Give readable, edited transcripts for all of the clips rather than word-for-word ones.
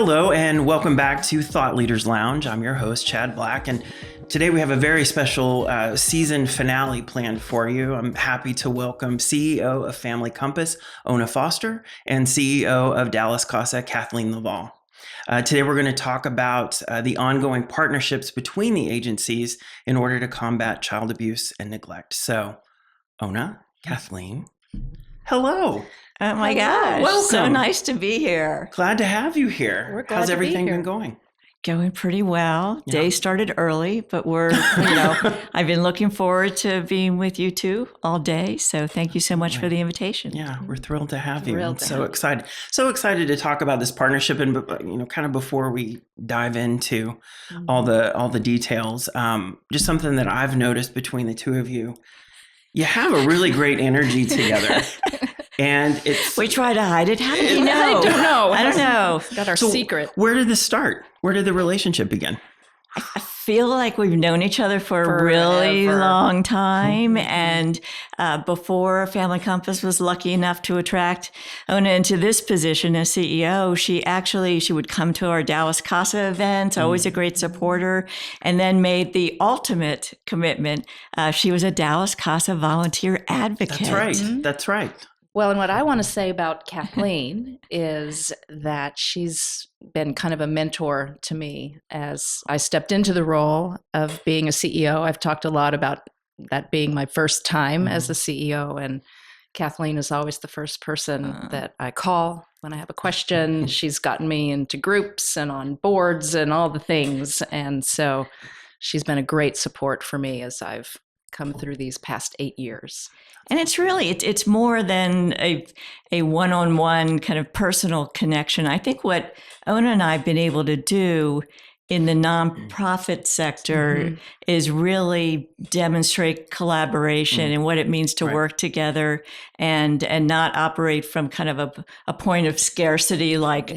Hello and welcome back to Thought Leaders Lounge. I'm your host, Chad Black, and today we have a very special season finale planned for you. I'm happy to welcome CEO of Family Compass, Ona Foster, and CEO of Dallas CASA, Kathleen LaValle. Today we're going to talk about the ongoing partnerships between the agencies in order to combat child abuse and neglect. So, Ona, Kathleen, hello. Oh my gosh. Welcome. So nice to be here. Glad to have you here. We're glad How's to be everything here. been going? Going pretty well. Yeah. Day started early, but I've been looking forward to being with you two all day. So thank you so much for the invitation. Yeah, we're thrilled to have you. Thrilled to So have you. excited. So excited to talk about this partnership, and kind of before we dive into all the details, just something that I've noticed between the two of you. You have a really great energy together. And We try to hide it. How did you know? I don't know. I don't know. Got our So secret. Where did this start? Where did the relationship begin? I feel like we've known each other for a really Forever. long time. And before Family Compass was lucky enough to attract Ona into this position as CEO, she would come to our Dallas CASA events, always a great supporter, and then made the ultimate commitment. She was a Dallas CASA volunteer advocate. That's right. That's right. Well, and what I want to say about Kathleen is that she's been kind of a mentor to me as I stepped into the role of being a CEO. I've talked a lot about that being my first time as a CEO, and Kathleen is always the first person that I call when I have a question. She's gotten me into groups and on boards and all the things. And so she's been a great support for me as I've come through these past 8 years. And it's really, it's more than a one-on-one kind of personal connection. I think what Ona and I have been able to do in the nonprofit sector is really demonstrate collaboration and what it means to work together and not operate from kind of a point of scarcity, like,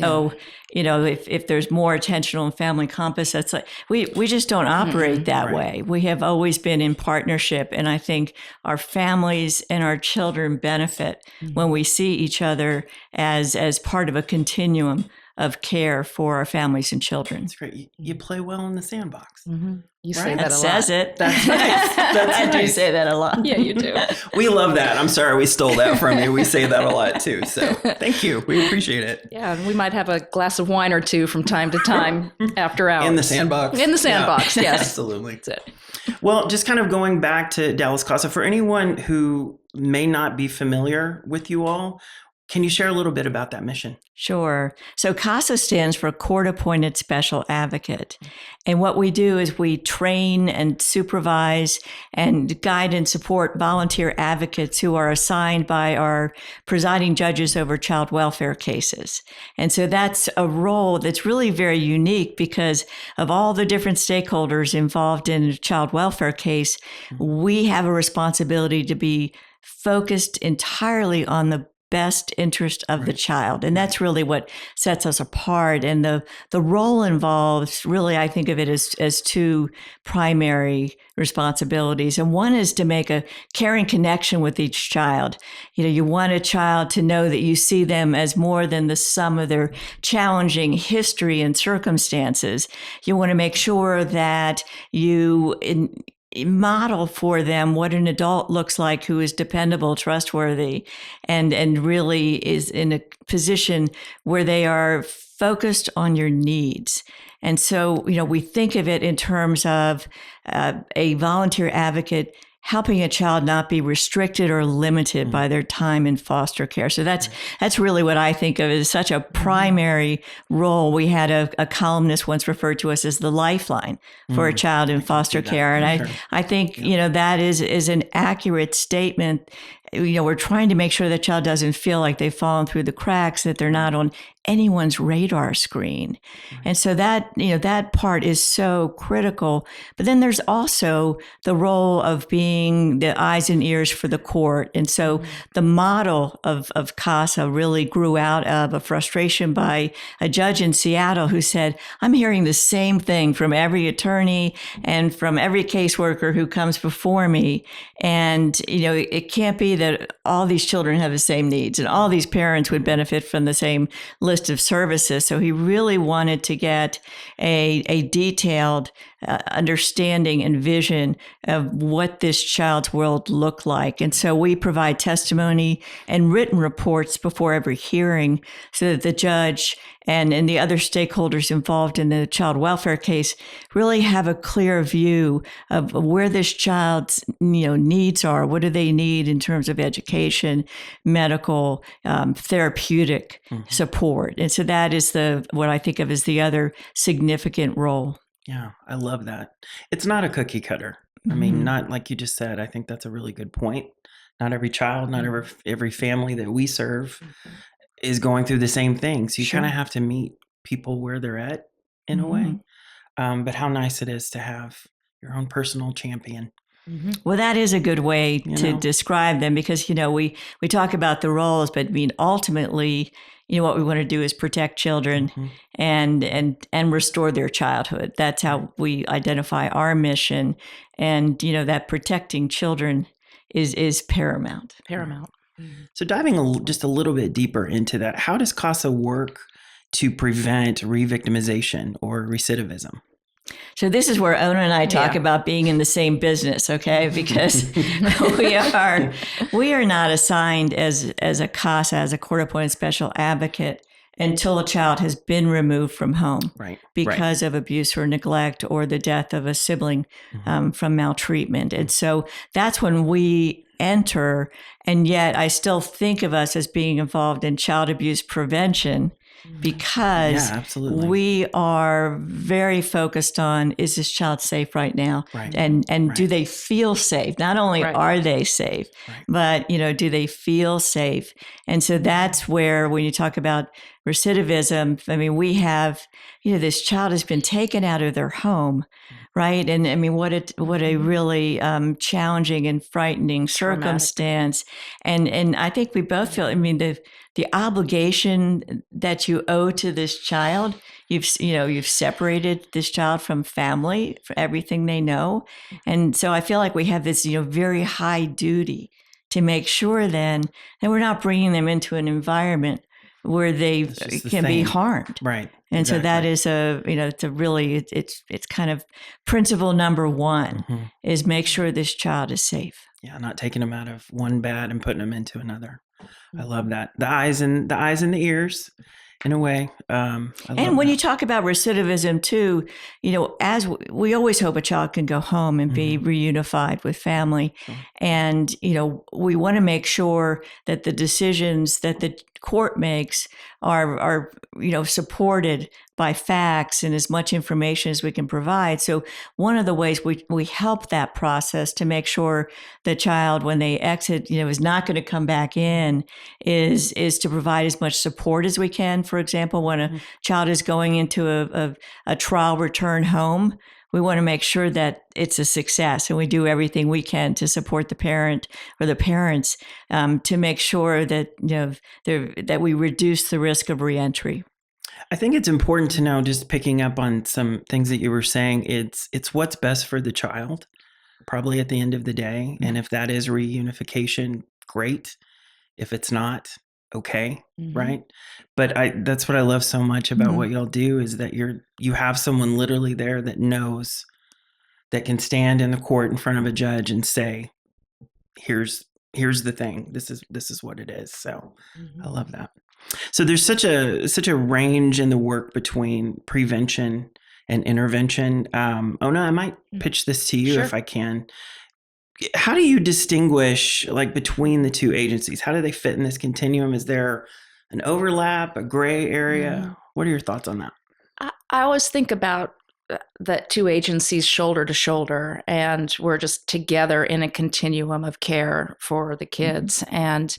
if there's more attention on Family Compass, that's like, we just don't operate that way. We have always been in partnership. And I think our families and our children benefit when we see each other as part of a continuum of care for our families and children. That's great. You play well in the sandbox. You say Right. that That a says lot. it. That's nice. That's I do nice. say that a lot. Yeah, you do. We love that. I'm sorry we stole that from you. We say that a lot too. So thank you. We appreciate it. Yeah, and we might have a glass of wine or two from time to time after hours. In the sandbox. In the sandbox, Yeah. yes. Absolutely. That's it. Well, just kind of going back to Dallas CASA, for anyone who may not be familiar with you all, can you share a little bit about that mission? Sure. So CASA stands for Court Appointed Special Advocate. And what we do is we train and supervise and guide and support volunteer advocates who are assigned by our presiding judges over child welfare cases. And so that's a role that's really very unique because of all the different stakeholders involved in a child welfare case. We have a responsibility to be focused entirely on the best interest of the child. And that's really what sets us apart. And the role involves really, I think of it as two primary responsibilities. And one is to make a caring connection with each child. You want a child to know that you see them as more than the sum of their challenging history and circumstances. You want to make sure that you model for them what an adult looks like who is dependable, trustworthy, and really is in a position where they are focused on your needs. And so, we think of it in terms of a volunteer advocate helping a child not be restricted or limited by their time in foster care. So that's really what I think of as such a primary role. We had a columnist once referred to us as the lifeline for a child in foster care. And I think, that is an accurate statement. We're trying to make sure the child doesn't feel like they've fallen through the cracks, that they're not on anyone's radar screen. And so that part is so critical. But then there's also the role of being the eyes and ears for the court. And so the model of CASA really grew out of a frustration by a judge in Seattle who said, I'm hearing the same thing from every attorney and from every caseworker who comes before me. And, it can't be that all these children have the same needs and all these parents would benefit from the same list of services. So he really wanted to get a detailed understanding and vision of what this child's world looked like. And so we provide testimony and written reports before every hearing so that the judge and the other stakeholders involved in the child welfare case really have a clear view of where this child's needs are. What do they need in terms of education, medical, therapeutic support? And so that is what I think of as the other significant role. Yeah, I love that. It's not a cookie cutter. I mean, not like you just said. I think that's a really good point. Not every child, not every family that we serve is going through the same things. You kind of have to meet people where they're at in a way. But how nice it is to have your own personal champion. Well, that is a good way to describe them because, we talk about the roles, but I mean, ultimately, what we want to do is protect children and restore their childhood. That's how we identify our mission. And, that protecting children is paramount. So diving just a little bit deeper into that, how does CASA work to prevent re-victimization or recidivism? So this is where Ona and I talk about being in the same business, okay? Because we are not assigned as a CASA, as a court-appointed special advocate, until a child has been removed from home because of abuse or neglect or the death of a sibling from maltreatment. And so that's when we enter, and yet I still think of us as being involved in child abuse prevention because we are very focused on, is this child safe right now? And do they feel safe? Not only are they safe, but, do they feel safe? And so that's where, when you talk about recidivism, I mean, we have, this child has been taken out of their home, right? And I mean, what a really challenging and frightening circumstance. And I think we both feel, I mean, the obligation that you owe to this child, you've separated this child from family, for everything they know. And so I feel like we have this, very high duty to make sure then that we're not bringing them into an environment where they can be harmed. And so that is it's kind of principle number one is make sure this child is safe. Yeah, not taking them out of one bed and putting them into another. I love that. The eyes and the ears, in a way. And when you talk about recidivism too, as we always hope a child can go home and be reunified with family. And, we want to make sure that the decisions that the court makes are supported by facts and as much information as we can provide. So one of the ways we help that process to make sure the child, when they exit, is not going to come back in, is to provide as much support as we can. For example, when a child is going into a trial return home, we want to make sure that it's a success, and we do everything we can to support the parent or the parents to make sure that that we reduce the risk of reentry. I think it's important to know, just picking up on some things that you were saying, it's what's best for the child, probably at the end of the day. And if that is reunification, great. If it's not, okay, right? But that's what I love so much about what y'all do, is that you have someone literally there that knows, that can stand in the court in front of a judge and say, here's the thing. This is what it is. So I love that. So there's such a range in the work between prevention and intervention. Ona, I might pitch this to you if I can. How do you distinguish between the two agencies? How do they fit in this continuum? Is there an overlap, a gray area? What are your thoughts on that? I always think about the two agencies shoulder to shoulder, and we're just together in a continuum of care for the kids. And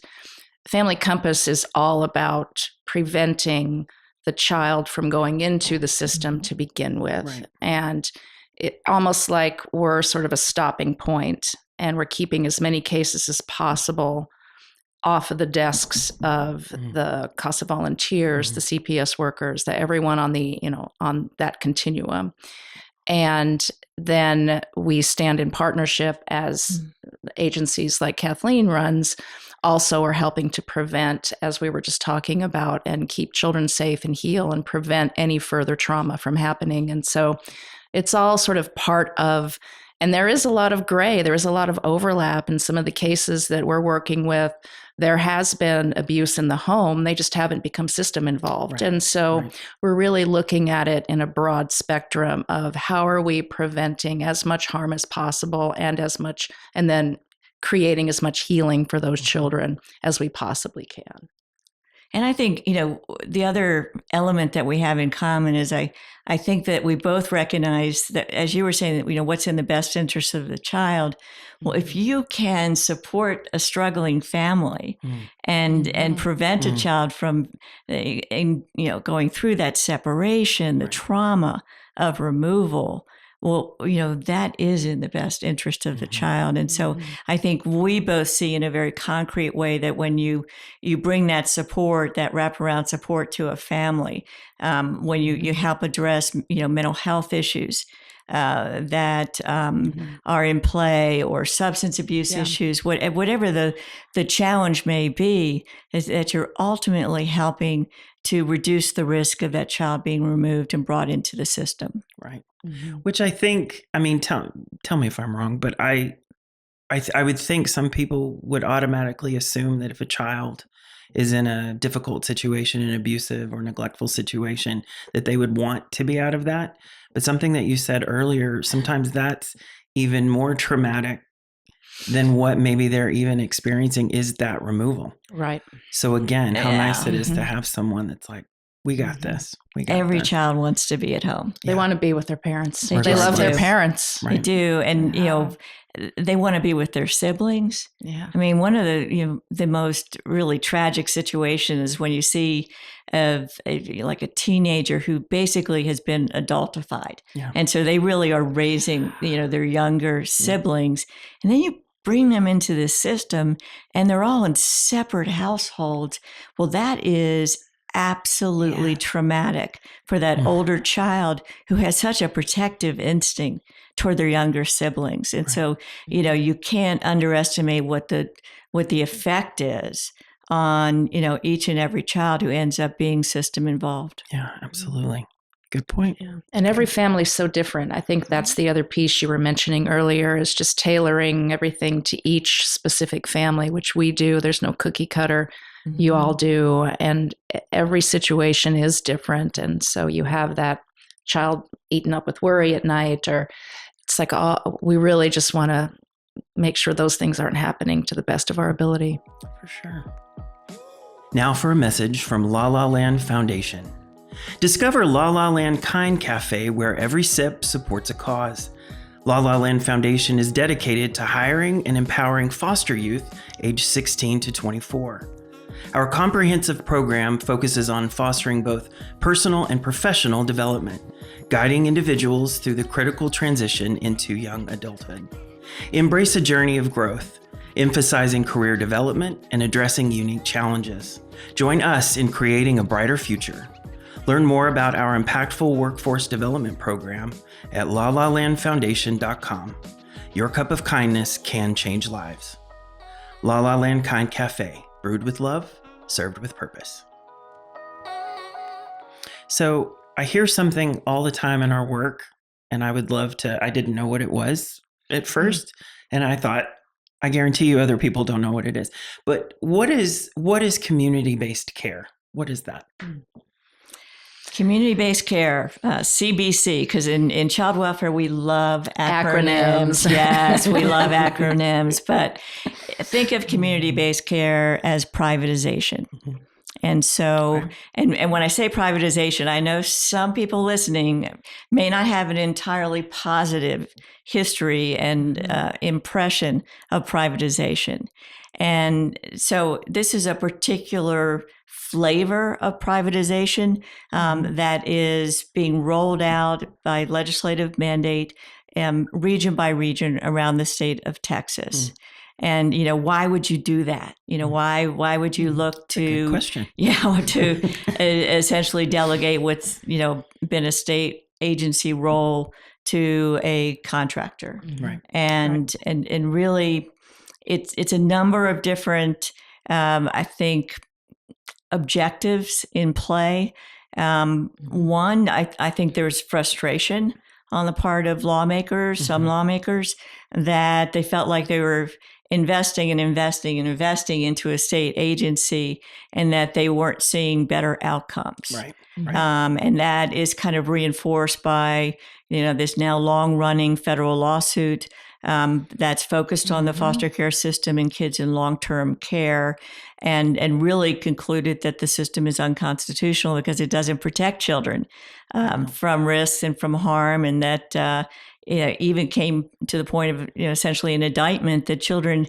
Family Compass is all about preventing the child from going into the system to begin with. And it almost like we're sort of a stopping point, and we're keeping as many cases as possible off of the desks of the CASA volunteers, the CPS workers, everyone on on that continuum. And then we stand in partnership as agencies like Kathleen runs also are helping to prevent, as we were just talking about, and keep children safe and heal and prevent any further trauma from happening. And so it's all sort of part of, and there is a lot of gray, there is a lot of overlap in some of the cases that we're working with. There has been abuse in the home. They just haven't become system involved. Right. And so we're really looking at it in a broad spectrum of how are we preventing as much harm as possible and then creating as much healing for those children as we possibly can. And I think, the other element that we have in common is I think that we both recognize that, as you were saying, that, what's in the best interest of the child. Well, if you can support a struggling family and prevent a child from, going through that separation, the trauma of removal, well, that is in the best interest of the child. And so I think we both see in a very concrete way that when you bring that support, that wraparound support to a family, when you help address, mental health issues that are in play, or substance abuse issues, whatever the challenge may be, is that you're ultimately helping to reduce the risk of that child being removed and brought into the system. Right. Which I think, tell me if I'm wrong, but I would think some people would automatically assume that if a child is in a difficult situation, an abusive or neglectful situation, that they would want to be out of that. But something that you said earlier, sometimes that's even more traumatic than what maybe they're even experiencing is that removal. Right. So again, how nice it is to have someone that's like, we got this. Every child wants to be at home. They want to be with their parents. They just love do. their parents. Right. They do. And, they want to be with their siblings. Yeah. I mean, one of the most really tragic situations is when you see a teenager who basically has been adultified. Yeah. And so they really are raising, their younger siblings. And then you bring them into this system and they're all in separate households. Well, that is absolutely traumatic for that older child who has such a protective instinct toward their younger siblings. And so, you can't underestimate what the effect is on, each and every child who ends up being system involved. Yeah, absolutely. Good point. Yeah. And every family is so different. I think that's the other piece you were mentioning earlier, is just tailoring everything to each specific family, which we do. There's no cookie cutter. You all do. And every situation is different. And so you have that child eaten up with worry at night, or it's like, we really just want to make sure those things aren't happening to the best of our ability. For sure. Now for a message from La La Land Foundation. Discover La La Land Kind Cafe, where every sip supports a cause. La La Land Foundation is dedicated to hiring and empowering foster youth aged 16 to 24. Our comprehensive program focuses on fostering both personal and professional development, guiding individuals through the critical transition into young adulthood. Embrace a journey of growth, emphasizing career development and addressing unique challenges. Join us in creating a brighter future. Learn more about our impactful workforce development program at lalalandfoundation.com. Your cup of kindness can change lives. La La Land Kind Cafe, brewed with love, served with purpose. So I hear something all the time in our work, and I didn't know what it was at first. And I thought, I guarantee you other people don't know what it is. But what is community-based care? What is that? Community-based care, CBC, because in child welfare, we love acronyms. Yes, we love acronyms. But think of community-based care as privatization. Mm-hmm. And so, and when I say privatization, I know some people listening may not have an entirely positive history and impression of privatization. And so this is a particular flavor of privatization that is being rolled out by legislative mandate region by region around the state of Texas. Mm. And, why would you do that? Why would you look to, good question. To essentially delegate what's, been a state agency role to a contractor. Right. And really, it's a number of different, I think, objectives in play. One, I think there's frustration on the part of lawmakers, some lawmakers, that they felt like they were investing into a state agency and that they weren't seeing better outcomes. Right. And that is kind of reinforced by, this now long-running federal lawsuit that's focused on the foster care system and kids in long-term care, and really concluded that the system is unconstitutional because it doesn't protect children from risks and from harm, and that even came to the point of essentially an indictment that children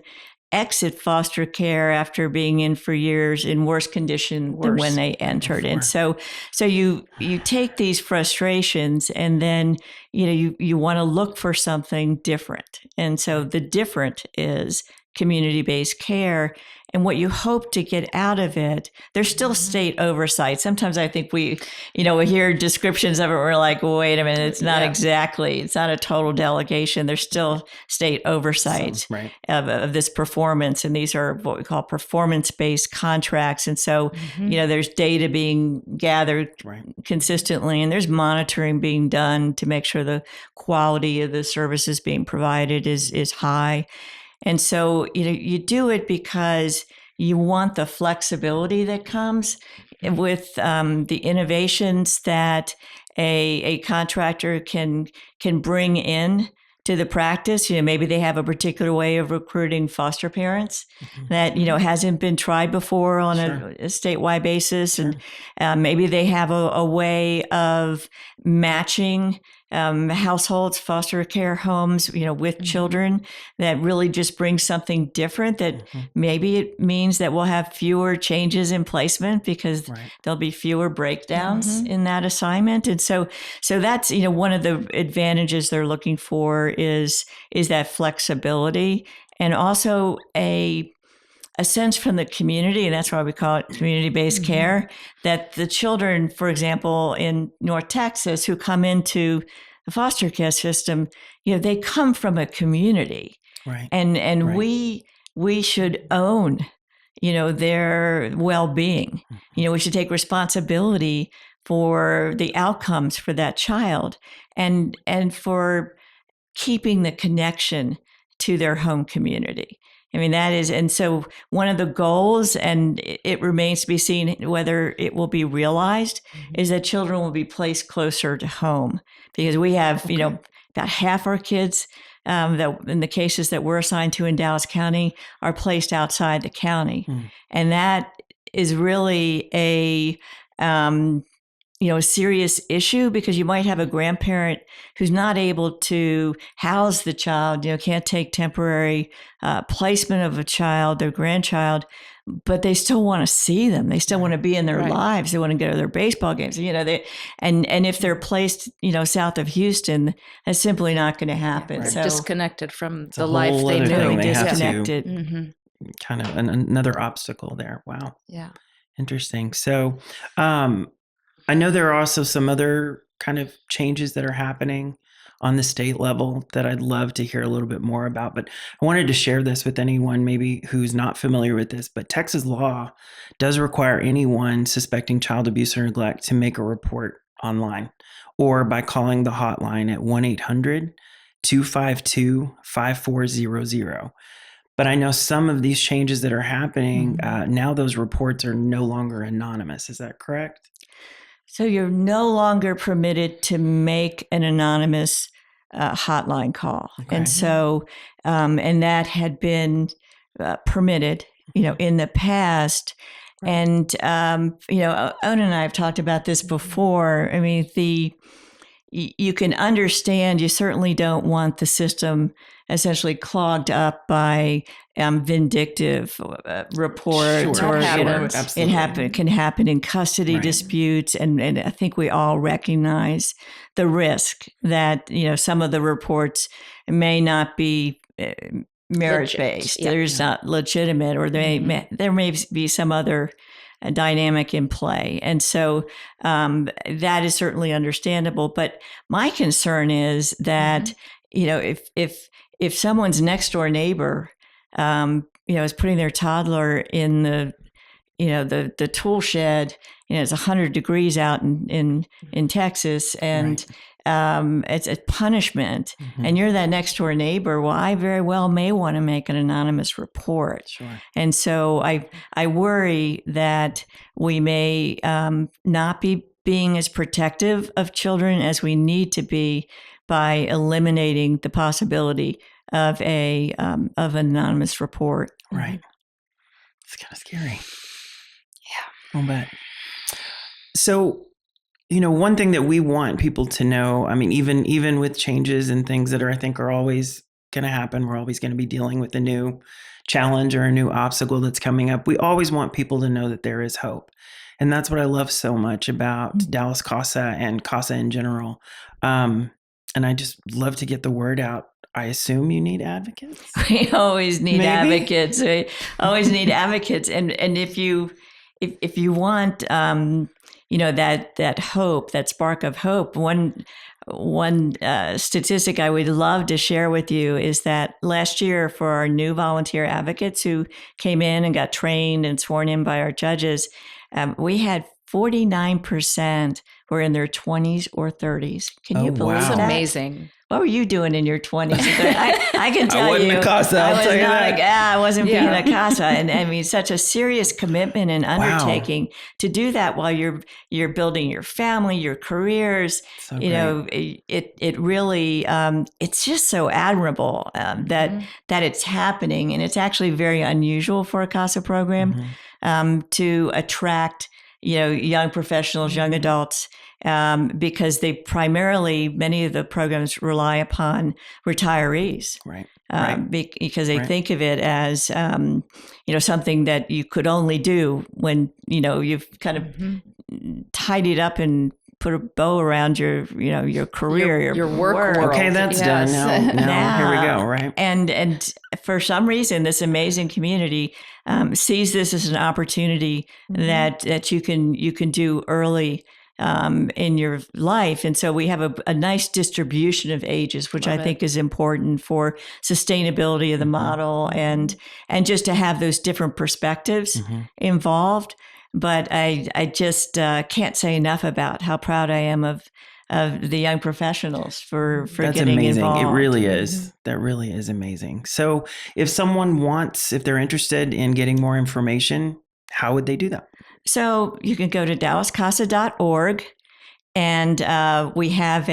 exit foster care after being in for years in worse condition than when they entered. And so you take these frustrations and then you want to look for something different. And so the different is community-based care. And what you hope to get out of it, there's still state oversight. Sometimes I think we hear descriptions of it. We're like, well, wait a minute, it's not it's not a total delegation. There's still state oversight of this performance. And these are what we call performance-based contracts. And so, there's data being gathered consistently, and there's monitoring being done to make sure the quality of the services being provided is high. And so, you do it because you want the flexibility that comes with the innovations that a contractor can bring in to the practice. Maybe they have a particular way of recruiting foster parents that, hasn't been tried before on a statewide basis. And maybe they have a way of matching households, foster care homes, with children that really just brings something different, that maybe it means that we'll have fewer changes in placement because there'll be fewer breakdowns in that assignment. And so that's, one of the advantages they're looking for is that flexibility, and also a sense from the community, and that's why we call it community-based care, that the children, for example, in North Texas who come into the foster care system, they come from a community. Right. And we should own, their well-being. We should take responsibility for the outcomes for that child and for keeping the connection to their home community. That is, and so one of the goals, and it remains to be seen whether it will be realized, is that children will be placed closer to home, because we have, about half our kids that in the cases that we're assigned to in Dallas County are placed outside the county. And that is really a serious issue, because you might have a grandparent who's not able to house the child, can't take temporary placement of a child, their grandchild, but they still want to see them. They still want to be in their lives. They want to go to their baseball games. And if they're placed, south of Houston, that's simply not going to happen. So disconnected from the life they knew. Very disconnected. Kind of another obstacle there. Wow. Yeah. Interesting. So, I know there are also some other kind of changes that are happening on the state level that I'd love to hear a little bit more about, but I wanted to share this with anyone maybe who's not familiar with this, but Texas law does require anyone suspecting child abuse or neglect to make a report online or by calling the hotline at 1-800-252-5400. But I know some of these changes that are happening, now those reports are no longer anonymous. Is that correct? So you're no longer permitted to make an anonymous hotline call. Okay. And so, and that had been permitted, in the past. Right. And, Ona and I have talked about this before. You can understand, you certainly don't want the system essentially clogged up by vindictive reports, or it can happen in custody disputes, and I think we all recognize the risk that some of the reports may not be merit based. There's not legitimate, or there may be some other dynamic in play. And so that is certainly understandable. But my concern is that, if someone's next door neighbor, is putting their toddler in the tool shed, it's 100 degrees out in Texas, and it's a punishment, and you're that next door neighbor. Well, I very well may want to make an anonymous report. Sure. And so I worry that we may not be being as protective of children as we need to be by eliminating the possibility of an anonymous report. Right. It's kind of scary. Yeah. I'll bet. So, one thing that we want people to know, I mean, even with changes and things that I think are always going to happen, we're always going to be dealing with a new challenge or a new obstacle that's coming up. We always want people to know that there is hope. And that's what I love so much about Dallas CASA and CASA in general. And I just love to get the word out. I assume you need advocates. We always need Maybe? advocates. We always need advocates. And if you want, that hope, that spark of hope, one statistic I would love to share with you is that last year, for our new volunteer advocates who came in and got trained and sworn in by our judges, we had 49% were in their 20s or 30s. Can you believe That's that? amazing. What were you doing in your 20s? I can tell I wasn't you. a CASA, I'll tell you that. I wasn't being Yeah. a CASA. And I mean, such a serious commitment and undertaking to do that while you're building your family, your careers. So It really, it's just so admirable that it's happening. And it's actually very unusual for a CASA program to attract, young professionals, young adults, because many of the programs rely upon retirees. Right. Because they think of it as, something that you could only do when, you've kind of tidied up and put a bow around your career, your work world. Okay, that's done. Now here we go. Right. And for some reason, this amazing community sees this as an opportunity that you can do early in your life. And so we have a nice distribution of ages, which I think is important for sustainability of the model and just to have those different perspectives involved. But I just can't say enough about how proud I am of the young professionals for That's getting amazing. involved. It really is. That really is amazing. So if they're interested in getting more information, how would they do that? So you can go to dallascasa.org, and we have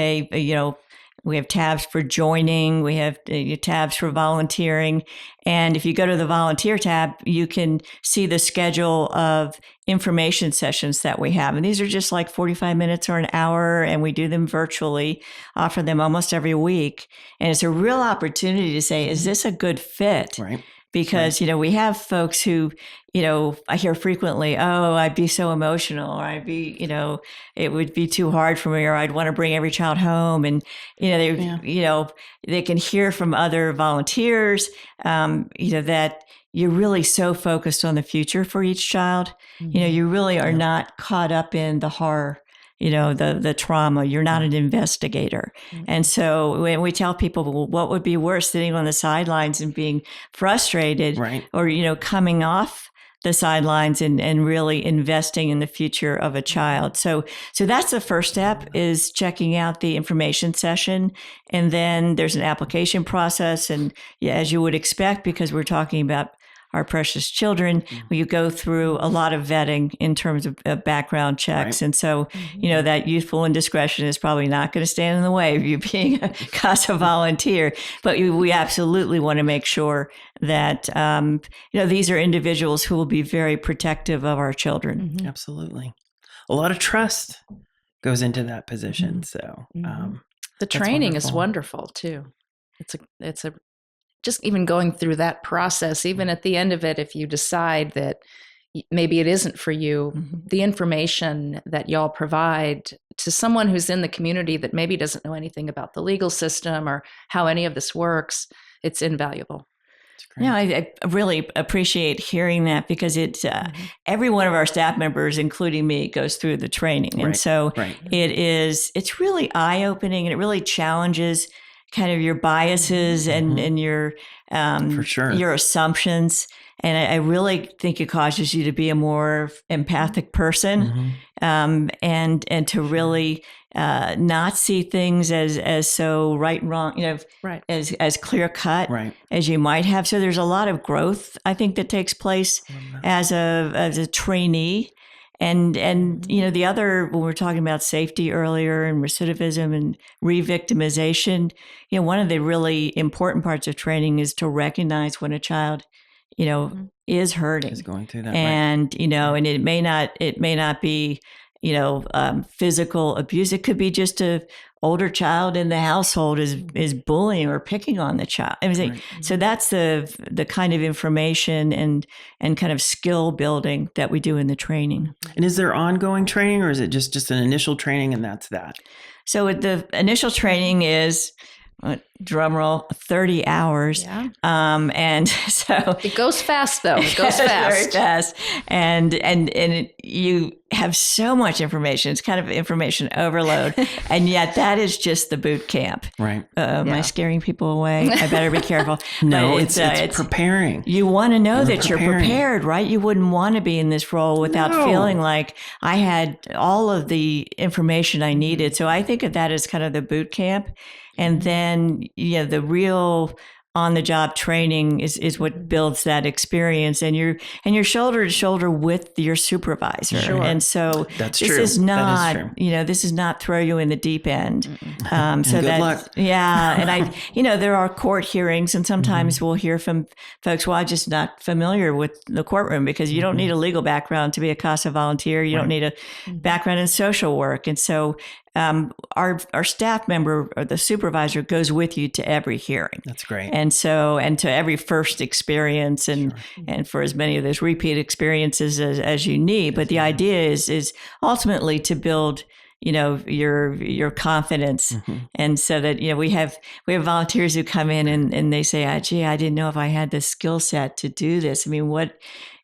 we have tabs for joining, we have tabs for volunteering, and if you go to the volunteer tab, you can see the schedule of information sessions that we have, and these are just like 45 minutes or an hour, and we do them virtually, offer them almost every week, and it's a real opportunity to say, is this a good fit? Right. Because, we have folks who, I hear frequently, oh, I'd be so emotional, or it would be too hard for me, or I'd want to bring every child home. And, they can hear from other volunteers, that you're really so focused on the future for each child. You really are not caught up in the horror, the trauma. You're not an investigator. And so when we tell people, well, what would be worse, sitting on the sidelines and being frustrated, or, coming off the sidelines and really investing in the future of a child. So that's the first step, is checking out the information session. And then there's an application process. And as you would expect, because we're talking about our precious children, you go through a lot of vetting in terms of background checks. And so, that youthful indiscretion is probably not going to stand in the way of you being a CASA volunteer. But we absolutely want to make sure that, these are individuals who will be very protective of our children. Absolutely. A lot of trust goes into that position. So the training is wonderful too. It's a just even going through that process, even at the end of it, if you decide that maybe it isn't for you, the information that y'all provide to someone who's in the community that maybe doesn't know anything about the legal system or how any of this works, it's invaluable. No, I really appreciate hearing that because it's every one of our staff members, including me, goes through the training, and so it's really eye opening, and it really challenges kind of your biases and your For sure. your assumptions. And I really think it causes you to be a more empathic person, and to really not see things as so right and wrong, as clear cut as you might have. So there's a lot of growth, I think, that takes place as a trainee. And the other, when we were talking about safety earlier and recidivism and re-victimization, one of the really important parts of training is to recognize when a child is hurting, is going through that, and and it may not be physical abuse. It could be just a older child in the household is bullying or picking on the child. So that's the kind of information and kind of skill building that we do in the training. And is there ongoing training, or is it just an initial training and that's that? So the initial training is, drum roll, 30 hours. Yeah. And so it goes fast, though. It goes fast. Very fast. And you have so much information. It's kind of information overload. And yet that is just the boot camp. Right. Am I scaring people away? I better be careful. No, it's preparing. You want to know that you're prepared, right? You wouldn't want to be in this role without feeling like I had all of the information I needed. So I think of that as kind of the boot camp. And then, the real on-the-job training is what builds that experience, and you're shoulder to shoulder with your supervisor. Sure. And so that's this true. is not, that is true. This is not throw you in the deep end. So good luck. Yeah. And there are court hearings, and sometimes we'll hear from folks, well, I'm just not familiar with the courtroom, because you don't need a legal background to be a CASA volunteer. You don't need a background in social work. And so our staff member or the supervisor goes with you to every hearing. That's great. And to every first experience, and for as many of those repeat experiences as you need. But the idea is ultimately to build your confidence. And so that, we have volunteers who come in and they say, gee, I didn't know if I had the skill set to do this. I mean, what,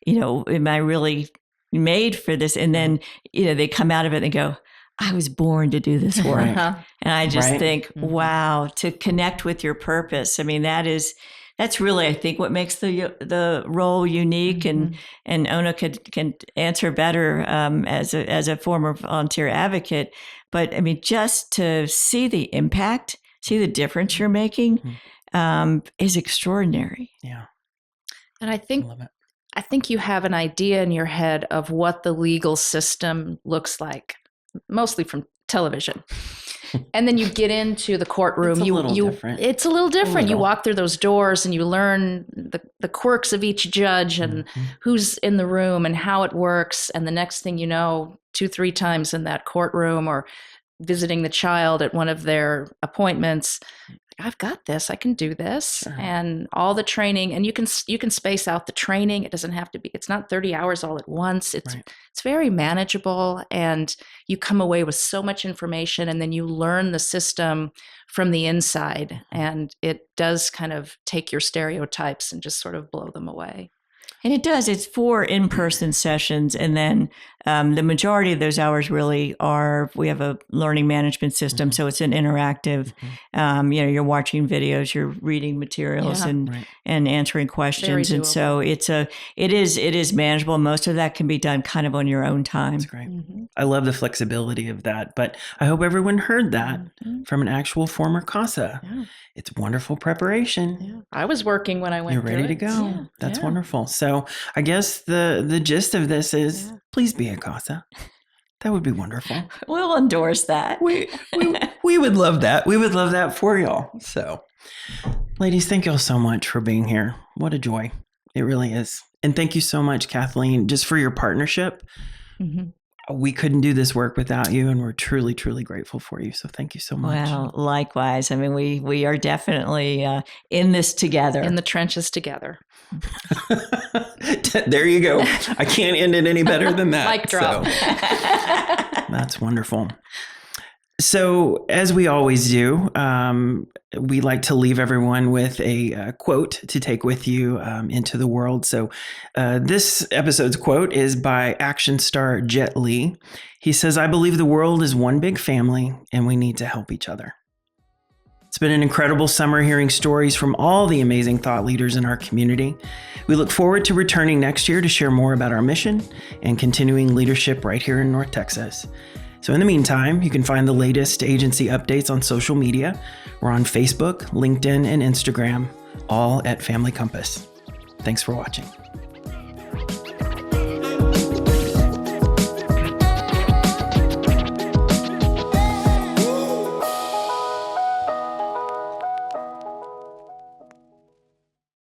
am I really made for this? And then, they come out of it and they go, I was born to do this work. And I just think, wow, to connect with your purpose. I mean, that's really, I think, what makes the role unique. And Ona can answer better as a former volunteer advocate. But I mean, just to see the impact, see the difference you're making is extraordinary. Yeah. And I think you have an idea in your head of what the legal system looks like, mostly from television. And then you get into the courtroom. It's a little different. It's a little different. You walk through those doors and you learn the quirks of each judge and who's in the room and how it works. And the next thing you know, 2-3 times in that courtroom or visiting the child at one of their appointments, I've got this, I can do this. Sure. And all the training, and you can space out the training. It doesn't have to be, it's not 30 hours all at once. It's very manageable, and you come away with so much information, and then you learn the system from the inside, and it does kind of take your stereotypes and just sort of blow them away. And it does. It's 4 in-person sessions. And then the majority of those hours really are, we have a learning management system. So it's an interactive, you're watching videos, you're reading materials and answering questions. And so it is manageable. Most of that can be done kind of on your own time. That's great. I love the flexibility of that, but I hope everyone heard that from an actual former CASA. Yeah. It's wonderful preparation. Yeah. I was working when I went. You're ready to go. Yeah. That's wonderful. So I guess the gist of this is please be a CASA. That would be wonderful. We'll endorse that. We would love that. We would love that for y'all. So ladies, thank y'all so much for being here. What a joy. It really is. And thank you so much, Kathleen, just for your partnership. We couldn't do this work without you, and we're truly, truly grateful for you. So thank you so much. Well, likewise. I mean, we are definitely in this together. In the trenches together. There you go. I can't end it any better than that. Mic drop. So, that's wonderful. So, as we always do, we like to leave everyone with a quote to take with you into the world. So, this episode's quote is by action star Jet Li. He says, "I believe the world is one big family and we need to help each other." It's been an incredible summer hearing stories from all the amazing thought leaders in our community. We look forward to returning next year to share more about our mission and continuing leadership right here in North Texas. So in the meantime, you can find the latest agency updates on social media. We're on Facebook, LinkedIn, and Instagram, all at Family Compass. Thanks for watching.